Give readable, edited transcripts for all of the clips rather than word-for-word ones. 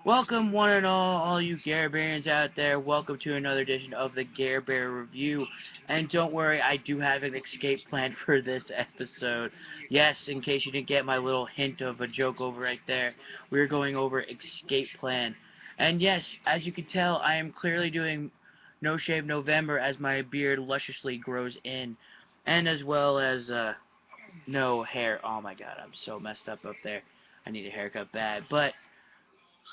Welcome, one and all you Gare Bears out there. Welcome to another edition of the Gare Bear Review. And don't worry, I do have an escape plan for this episode. Yes, in case you didn't get my little hint of a joke over right there, we're going over escape plan. And yes, as you can tell, I am clearly doing No Shave November as my beard lusciously grows in. And as well as, no hair. Oh my god, I'm so messed up there. I need a haircut bad. But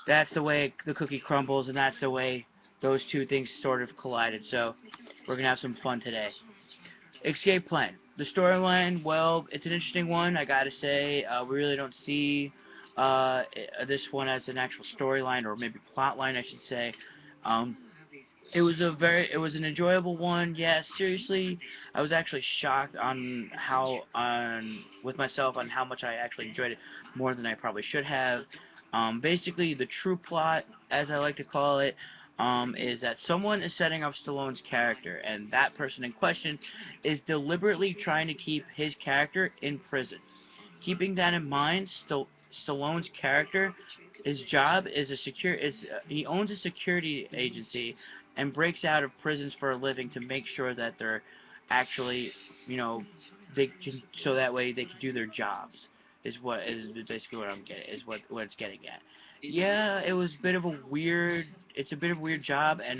that's the way the cookie crumbles, and that's the way those two things sort of collided. So we're gonna have some fun today. Escape plan. The storyline, well, it's an interesting one. I gotta say, we really don't see this one as an actual storyline, or maybe plot line, I should say. Um, it was an enjoyable one. Yeah, seriously, I was actually shocked on with myself on how much I actually enjoyed it more than I probably should have. Basically, the true plot, as I like to call it, is that someone is setting up Stallone's character, and that person in question is deliberately trying to keep his character in prison. Keeping that in mind, Stallone's character, his job is he owns a security agency and breaks out of prisons for a living to make sure that they're actually, so that way they can do their jobs. Is basically what I'm getting is what it's getting at. Yeah, it's a bit of a weird job, and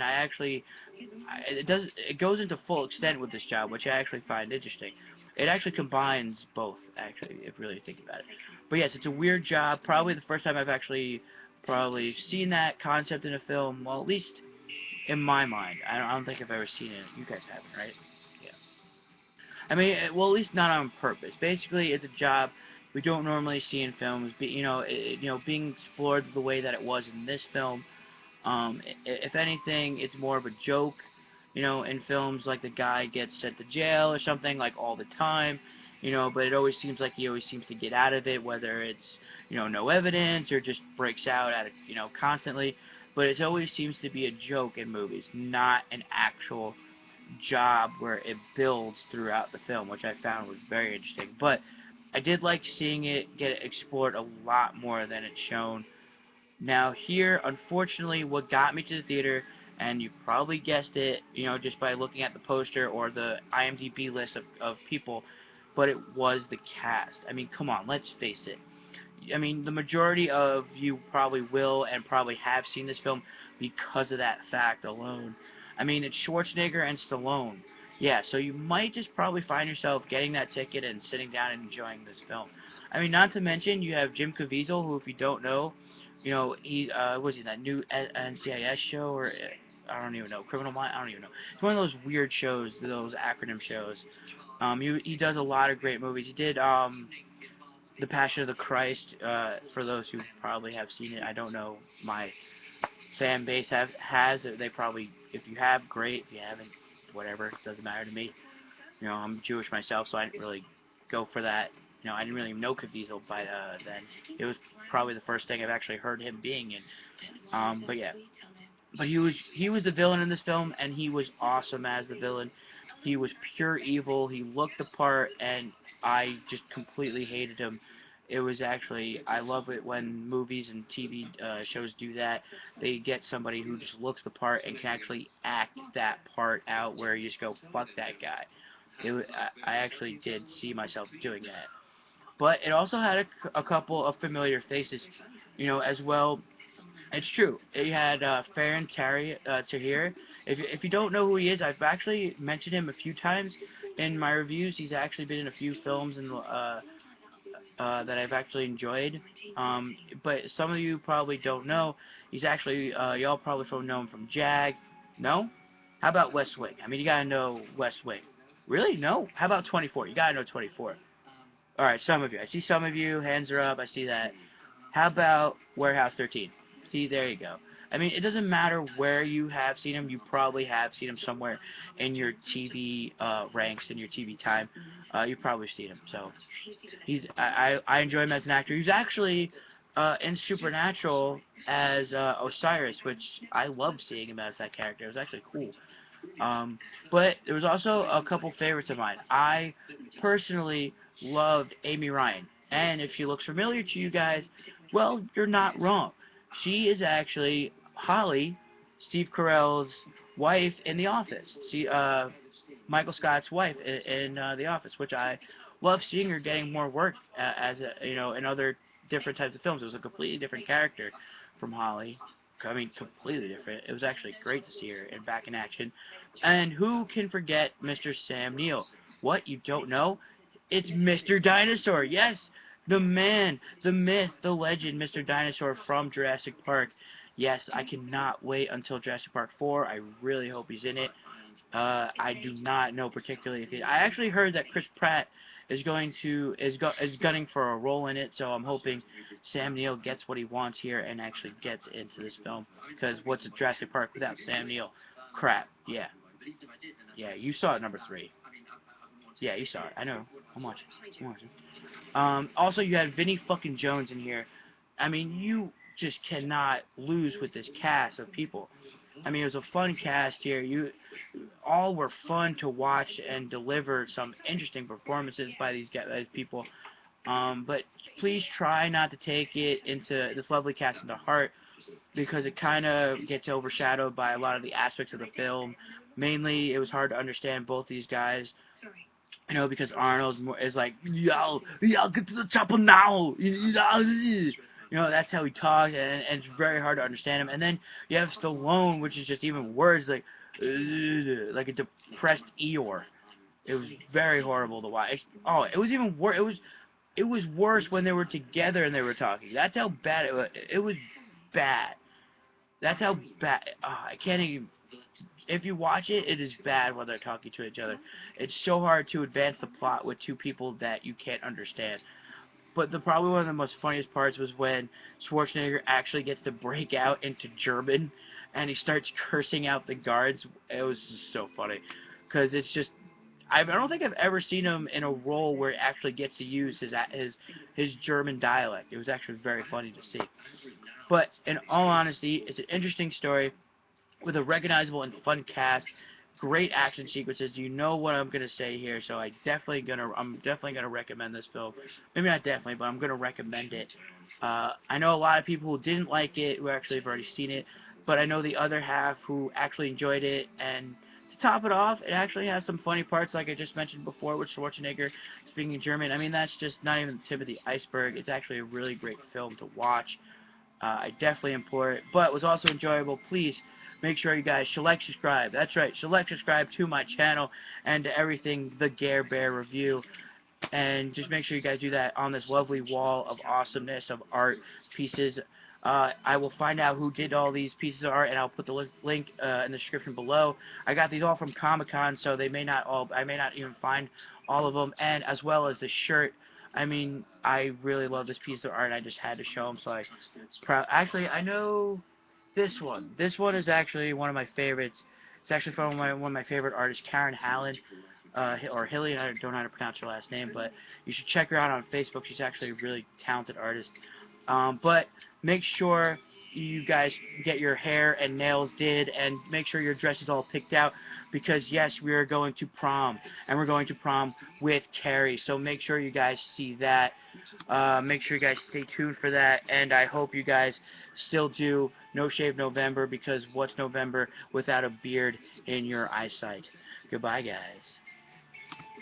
it goes into full extent with this job, which I actually find interesting. It actually combines both, actually, if you really think about it. But yes, it's a weird job. Probably the first time I've actually probably seen that concept in a film. Well, at least in my mind. I don't think I've ever seen it. You guys haven't, right? Yeah. I mean, well, at least not on purpose. Basically, it's a job we don't normally see in films. Being explored the way that it was in this film. If anything, it's more of a joke. In films, like the guy gets sent to jail or something, like all the time. But it always seems like he always seems to get out of it, whether it's, no evidence or just breaks out constantly. But it always seems to be a joke in movies, not an actual job where it builds throughout the film, which I found was very interesting. But I did like seeing it get explored a lot more than it's shown. Now here, unfortunately, what got me to the theater, and you probably guessed it, just by looking at the poster or the IMDb list of people, but it was the cast. I mean, come on, let's face it. I mean, the majority of you probably will and probably have seen this film because of that fact alone. I mean, it's Schwarzenegger and Stallone. Yeah, so you might just probably find yourself getting that ticket and sitting down and enjoying this film. I mean, not to mention, you have Jim Caviezel, who, if you don't know, he was he that new NCIS show, or I don't even know, Criminal Minds? I don't even know. It's one of those weird shows, those acronym shows. He does a lot of great movies. He did The Passion of the Christ, for those who probably have seen it. I don't know, my fan base has. They probably, if you have, great. If you haven't, whatever, it doesn't matter to me. I'm Jewish myself, so I didn't really go for that. I didn't really know Caviezel by then. It was probably the first thing I've actually heard him being in. But yeah. But he was the villain in this film, and he was awesome as the villain. He was pure evil. He looked the part, and I just completely hated him. It was actually, I love it when movies and TV shows do that. They get somebody who just looks the part and can actually act that part out, where you just go, fuck that guy. I actually did see myself doing that. But it also had a couple of familiar faces, as well. It's true. It had Farron Tahir. If you don't know who he is, I've actually mentioned him a few times in my reviews. He's actually been in a few films that I've actually enjoyed. But some of you probably don't know. He's actually, y'all probably know him from Jag. No? How about West Wing? I mean, you gotta know West Wing. Really? No? How about 24? You gotta know 24. Alright, some of you. I see some of you. Hands are up. I see that. How about Warehouse 13? See, there you go. I mean, it doesn't matter where you have seen him. You probably have seen him somewhere in your TV ranks, in your TV time. You've probably seen him. So I enjoy him as an actor. He's actually in Supernatural as Osiris, which I love seeing him as that character. It was actually cool. But there was also a couple favorites of mine. I personally loved Amy Ryan, and if she looks familiar to you guys, well, you're not wrong. She is actually Holly, Steve Carell's wife in The Office. Michael Scott's wife in The Office, which I love seeing her getting more work as a, in other different types of films. It was a completely different character from Holly. I mean, completely different. It was actually great to see her back in action. And who can forget Mr. Sam Neill? What, you don't know? It's Mr. Dinosaur. Yes, the man, the myth, the legend, Mr. Dinosaur from Jurassic Park. Yes, I cannot wait until Jurassic Park 4. I really hope he's in it. I do not know particularly if I actually heard that Chris Pratt is gunning for a role in it, so I'm hoping Sam Neill gets what he wants here and actually gets into this film. Because what's a Jurassic Park without Sam Neill? Crap. Yeah. Yeah, you saw it, number 3. Yeah, you saw it. I know. I'm watching. I'm watching. Also, you had Vinny fucking Jones in here. I mean, you just cannot lose with this cast of people. I mean, it was a fun cast here. You all were fun to watch and delivered some interesting performances by these people. But please try not to take it into this lovely cast into heart, because it kind of gets overshadowed by a lot of the aspects of the film. Mainly, it was hard to understand both these guys. Because Arnold is like, yo, get to the chopper now. That's how he talks, and it's very hard to understand him. And then you have Stallone, which is just even worse, like a depressed Eeyore. It was very horrible to watch. It was even worse. It was worse when they were together and they were talking. That's how bad it was. It was bad. That's how bad. I can't even. If you watch it, it is bad when they're talking to each other. It's so hard to advance the plot with two people that you can't understand. But probably one of the most funniest parts was when Schwarzenegger actually gets to break out into German, and he starts cursing out the guards. It was just so funny, because it's just, I don't think I've ever seen him in a role where he actually gets to use his German dialect. It was actually very funny to see. But in all honesty, it's an interesting story with a recognizable and fun cast, great action sequences. You know what I'm gonna say here, so I'm definitely gonna recommend this film. Maybe not definitely, but I'm gonna recommend it. I know a lot of people who didn't like it, who actually have already seen it, but I know the other half who actually enjoyed it. And to top it off, it actually has some funny parts, like I just mentioned before, with Schwarzenegger speaking German. I mean, that's just not even the tip of the iceberg. It's actually a really great film to watch. I definitely implore it, but it was also enjoyable. Please make sure you guys select subscribe. That's right, select subscribe to my channel and to everything the Gare Bear Review. And just make sure you guys do that on this lovely wall of awesomeness of art pieces. I will find out who did all these pieces of art, and I'll put the link in the description below. I got these all from Comic-Con, so I may not even find all of them, and as well as the shirt. I mean, I really love this piece of art, and I just had to show them, so actually, I know this one. This one is actually one of my favorites. It's actually from one of my favorite artists, Karen Hallion, or Hallion. I don't know how to pronounce her last name, but you should check her out on Facebook. She's actually a really talented artist. But make sure you guys get your hair and nails did, and make sure your dress is all picked out, because yes, we are going to prom, and we're going to prom with Carrie, so make sure you guys see that. Make sure you guys stay tuned for that, and I hope you guys still do No Shave November, because what's November without a beard in your eyesight? Goodbye, guys.